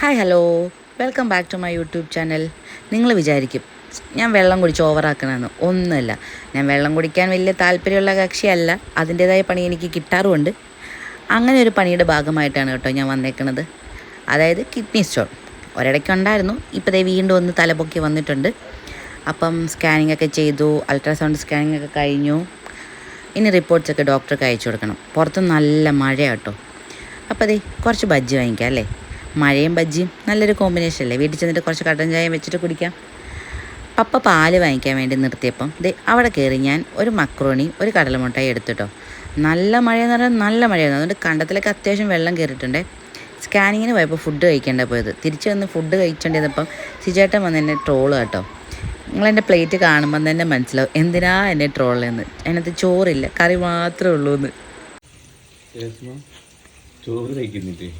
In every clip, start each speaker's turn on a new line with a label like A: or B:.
A: Hi hello, welcome back to my YouTube channel. നിങ്ങൾ വിചാരിക്കും ഞാൻ വെള്ളം കുടിച്ച് ഓവറാക്കണമെന്ന്. ഒന്നുമല്ല, ഞാൻ വെള്ളം കുടിക്കാൻ വലിയ താല്പര്യമുള്ള കക്ഷിയല്ല. അതിൻ്റേതായ പണി എനിക്ക് കിട്ടാറുമുണ്ട്. അങ്ങനെ ഒരു പണിയുടെ ഭാഗമായിട്ടാണ് കേട്ടോ ഞാൻ വന്നേക്കുന്നത്. അതായത് കിഡ്നി സ്റ്റോൺ ഒരിടയ്ക്കുണ്ടായിരുന്നു, ഇപ്പോൾ ദേ വീണ്ടും ഒന്ന് തലപൊക്കി വന്നിട്ടുണ്ട്. അപ്പം സ്കാനിങ് ഒക്കെ ചെയ്തു, അൾട്രാസൗണ്ട് സ്കാനിങ് ഒക്കെ കഴിഞ്ഞു. ഇനി റിപ്പോർട്ട്സൊക്കെ ഡോക്ടർക്ക് അയച്ചു കൊടുക്കണം. പുറത്ത് നല്ല മഴ കേട്ടോ. അപ്പോൾ ദേ കുറച്ച് ബജ്ജി വാങ്ങിക്കാം അല്ലേ. മഴയും ബജ്ജിയും നല്ലൊരു കോമ്പിനേഷൻ അല്ലേ. വീട്ടിൽ ചെന്നിട്ട് കുറച്ച് കട്ടൻ ചായ വെച്ചിട്ട് കുടിക്കാം. പപ്പ പാല് വാങ്ങിക്കാൻ വേണ്ടി നിർത്തിയപ്പം അവിടെ കയറി ഞാൻ ഒരു മക്രോണി ഒരു കടലമുട്ടായി എടുത്തിട്ടോ. നല്ല മഴയെന്ന് പറഞ്ഞാൽ നല്ല മഴയായിരുന്നു. അതുകൊണ്ട് കണ്ടത്തിലൊക്കെ അത്യാവശ്യം വെള്ളം കയറിയിട്ടുണ്ടേ. സ്കാനിങ്ങിന് പോയപ്പോൾ ഫുഡ് കഴിക്കേണ്ട പോയത്. തിരിച്ച് വന്ന് ഫുഡ് കഴിച്ചോണ്ടിരുന്നപ്പം സിജേട്ടൻ വന്ന് എന്നെ ട്രോള് കേട്ടോ. നിങ്ങളെൻ്റെ പ്ലേറ്റ് കാണുമ്പം തന്നെ മനസ്സിലാവും എന്തിനാ എന്നെ ട്രോളെന്ന്. അതിനകത്ത് ചോറില്ല, കറി മാത്രമേ ഉള്ളൂ എന്ന്.
B: ചോറ് കഴിക്കുന്നില്ലേ?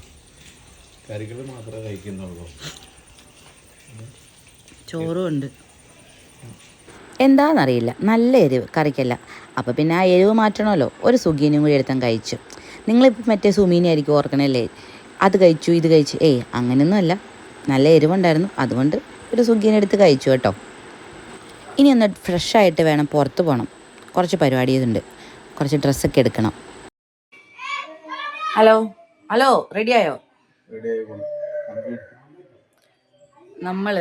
B: കറികൾ മാത്രമേ കഴിക്കുന്നുള്ളൂ.
A: ചോറും ഉണ്ട്. എന്താണെന്നറിയില്ല, നല്ല എരിവ് കറിക്കല്ല. അപ്പോൾ പിന്നെ ആ എരിവ് മാറ്റണമല്ലോ. ഒരു സുഗീനും കൂടി എടുത്താൽ കഴിച്ചു. നിങ്ങളിപ്പോൾ മറ്റേ സുമീനെ ആയിരിക്കും ഓർക്കണല്ലേ, അത് കഴിച്ചു ഇത് കഴിച്ചു. അങ്ങനെയൊന്നുമല്ല, നല്ല എരിവുണ്ടായിരുന്നു. അതുകൊണ്ട് ഒരു സുഗീനെടുത്ത് കഴിച്ചു കേട്ടോ. ഇനി ഒന്ന് ഫ്രഷായിട്ട് വേണം പുറത്ത് പോകണം. കുറച്ച് പരിപാടി ചെയ്തിട്ടുണ്ട്, കുറച്ച് ഡ്രസ്സൊക്കെ എടുക്കണം. ഹലോ റെഡിയായോ? നമ്മൾ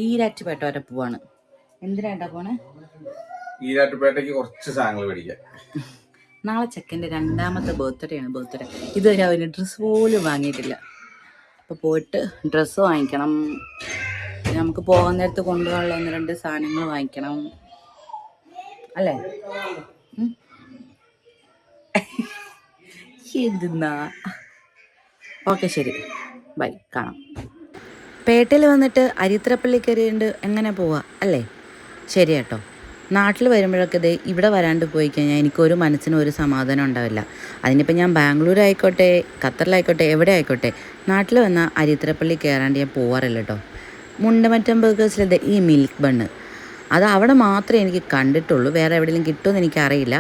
A: ഈരാറ്റുപേട്ട വരെ പോവാണ്. എന്തിനായിട്ടാ പോണേ?
B: ഈരാറ്റുപേട്ടയ്ക്ക് കുറച്ച് സാധനങ്ങൾ മേടിക്കാൻ.
A: നാളെ ചെക്കൻ്റെ രണ്ടാമത്തെ ബർത്ത്ഡേ ആണ്. ഇതുവരെ അവന് ഡ്രസ്സ് പോലും വാങ്ങിയിട്ടില്ല. അപ്പോൾ പോയിട്ട് ഡ്രസ്സ് വാങ്ങിക്കണം. നമുക്ക് പോകാൻ നേരത്ത് കൊണ്ടുപോകാനുള്ള 1-2 സാധനങ്ങൾ വാങ്ങിക്കണം അല്ലേ? എന്തെന്നാ? ഓക്കെ, ശരി, ബൈ, കാണാം. പേട്ടയിൽ വന്നിട്ട് അരിത്രപ്പള്ളി കയറിയുണ്ട്. എങ്ങനെ പോവാ അല്ലേ? ശരി കേട്ടോ. നാട്ടിൽ വരുമ്പോഴൊക്കെ ഇവിടെ വരാണ്ട് പോയി കഴിഞ്ഞാൽ എനിക്കൊരു മനസ്സിനും ഒരു സമാധാനം ഉണ്ടാവില്ല. അതിനിപ്പോൾ ഞാൻ ബാംഗ്ലൂർ ആയിക്കോട്ടെ, ഖത്തറിലായിക്കോട്ടെ, എവിടെ ആയിക്കോട്ടെ, നാട്ടിൽ വന്നാൽ അരിത്രപ്പള്ളി കയറാണ്ട് ഞാൻ പോവാറില്ല കേട്ടോ. മുണ്ടമറ്റം ബർഗേഴ്സിലെ ഈ മിൽക്ക് ബണ്ണ്, അത് അവിടെ മാത്രമേ എനിക്ക് കണ്ടിട്ടുള്ളൂ. വേറെ എവിടെയെങ്കിലും കിട്ടുമെന്ന് എനിക്കറിയില്ല.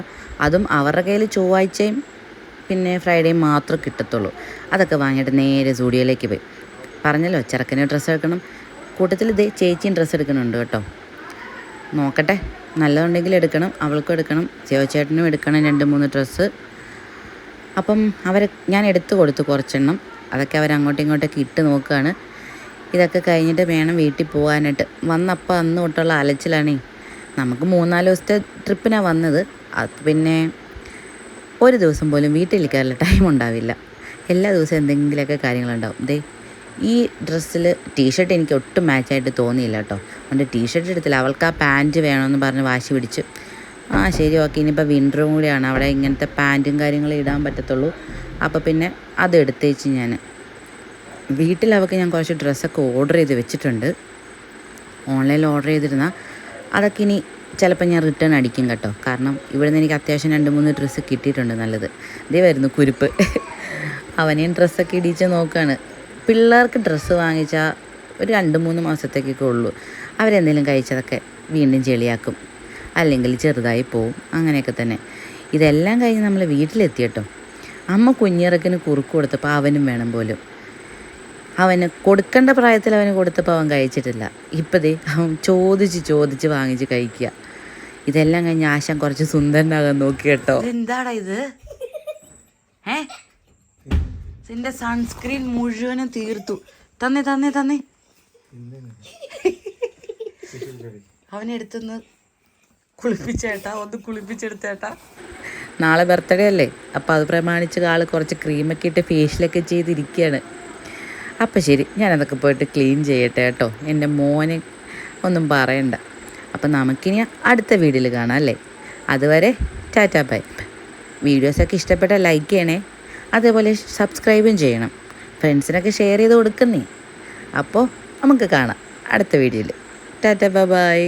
A: അതും അവരുടെ കയ്യിൽ ചൊവ്വാഴ്ചയും പിന്നെ ഫ്രൈഡേയും മാത്രമേ കിട്ടത്തുള്ളൂ. അതൊക്കെ വാങ്ങിയിട്ട് നേരെ സ്റ്റുഡിയോയിലേക്ക് പോയി. പറഞ്ഞല്ലോ ചെറുക്കന് ഡ്രസ്സ് എടുക്കണം. കൂട്ടത്തിൽ ചേച്ചിയും ഡ്രസ്സ് എടുക്കണുണ്ട് കേട്ടോ. നോക്കട്ടെ, നല്ലതുണ്ടെങ്കിൽ എടുക്കണം. അവൾക്കും എടുക്കണം, ചേട്ടനും എടുക്കണം 2-3 ഡ്രസ്സ്. അപ്പം ഞാൻ എടുത്തു കൊടുത്തു കുറച്ചെണ്ണം. അതൊക്കെ അവരങ്ങോട്ടും ഇങ്ങോട്ടൊക്കെ ഇട്ട് നോക്കുകയാണ്. ഇതൊക്കെ കഴിഞ്ഞിട്ട് വേണം വീട്ടിൽ പോകാനായിട്ട്. വന്നപ്പോൾ അന്ന് തൊട്ടുള്ള അലച്ചിലാണേ. നമുക്ക് 3-4 ദിവസത്തെ ട്രിപ്പിനാണ് വന്നത്. അത് പിന്നെ ഒരു ദിവസം പോലും വീട്ടിലിരിക്കാനുള്ള ടൈം ഉണ്ടാവില്ല. എല്ലാ ദിവസവും എന്തെങ്കിലുമൊക്കെ കാര്യങ്ങളുണ്ടാവും. ഈ ഡ്രസ്സിൽ ടീഷർട്ട് എനിക്ക് ഒട്ടും മാച്ചായിട്ട് തോന്നിയില്ല കേട്ടോ. അതുകൊണ്ട് ടീഷർട്ട് എടുത്തില്ല. അവൾക്ക് ആ പാൻറ്റ് വേണമെന്ന് പറഞ്ഞ് വാശി പിടിച്ച്. ശരി, ഓക്കെ, ഇനിയിപ്പോൾ വിൻ്ററും കൂടിയാണ്, അവിടെ ഇങ്ങനത്തെ പാൻറ്റും കാര്യങ്ങളും ഇടാൻ പറ്റത്തുള്ളൂ. അപ്പോൾ പിന്നെ അത് എടുത്തേച്ച് ഞാൻ വീട്ടിൽ അവൾക്ക് ഞാൻ കുറച്ച് ഡ്രസ്സൊക്കെ ഓർഡർ ചെയ്ത് വെച്ചിട്ടുണ്ട്. ഓൺലൈനിൽ ഓർഡർ ചെയ്തിരുന്ന അതൊക്കെ ഇനി ചിലപ്പോൾ ഞാൻ റിട്ടേൺ അടിക്കും കേട്ടോ. കാരണം ഇവിടെ നിന്ന് എനിക്ക് അത്യാവശ്യം 2-3 ഡ്രസ്സ് കിട്ടിയിട്ടുണ്ട് നല്ലത്. വരുന്നു കുരുപ്പ്. അവനെയും ഡ്രസ്സൊക്കെ ഇടിച്ച് നോക്കുകയാണ്. പിള്ളേർക്ക് ഡ്രസ്സ് വാങ്ങിച്ചാൽ ഒരു 2-3 മാസത്തേക്കൊക്കെ ഉള്ളൂ. അവരെന്തെങ്കിലും കഴിച്ചതൊക്കെ വീണ്ടും ചെളിയാക്കും, അല്ലെങ്കിൽ ചെറുതായി പോവും. അങ്ങനെയൊക്കെ തന്നെ. ഇതെല്ലാം കഴിഞ്ഞ് നമ്മൾ വീട്ടിലെത്തി കേട്ടോ. അമ്മ കുഞ്ഞിറക്കിന് കുറുക്ക് കൊടുത്തപ്പോൾ അവനും വേണം പോലും. അവന് കൊടുക്കേണ്ട പ്രായത്തിൽ അവന് കൊടുത്തപ്പോൾ അവൻ കഴിച്ചിട്ടില്ല. ഇപ്പം അവൻ ചോദിച്ച് വാങ്ങിച്ച് കഴിക്കുക. ഇതെല്ലാം കഴിഞ്ഞ് ആശാൻ കുറച്ച് സുന്ദരനാകാൻ നോക്കി കേട്ടോ. എന്താടാ ഇത്? ഇതിൻ്റെ സൺസ്ക്രീൻ മുഴുവനും തീർത്തു. തന്നെ അവനെടുത്തുനിന്ന് ഒന്ന് കുളിപ്പിച്ചെടുത്തേട്ടാ. നാളെ ബർത്ത്ഡേ അല്ലേ, അപ്പോൾ അത് പ്രമാണിച്ച് ആൾ കുറച്ച് ക്രീമൊക്കെ ഇട്ട് ഫേഷ്യലൊക്കെ ചെയ്തിരിക്കുകയാണ്. അപ്പം ശരി, ഞാനതൊക്കെ പോയിട്ട് ക്ലീൻ ചെയ്യട്ടെ കേട്ടോ. എൻ്റെ മോനെ ഒന്നും പറയണ്ട. അപ്പം നമുക്കിനി അടുത്ത വീഡിയോയിൽ കാണാം അല്ലേ? അതുവരെ ടാറ്റാ ബൈ. വീഡിയോസൊക്കെ ഇഷ്ടപ്പെട്ടാൽ ലൈക്ക് ചെയ്യണേ. അതേപോലെ സബ്സ്ക്രൈബും ചെയ്യണം. ഫ്രണ്ട്സിനൊക്കെ ഷെയർ ചെയ്ത് കൊടുക്കുന്നേ. അപ്പോൾ നമുക്ക് കാണാം അടുത്ത വീഡിയോയിൽ. Tata bye.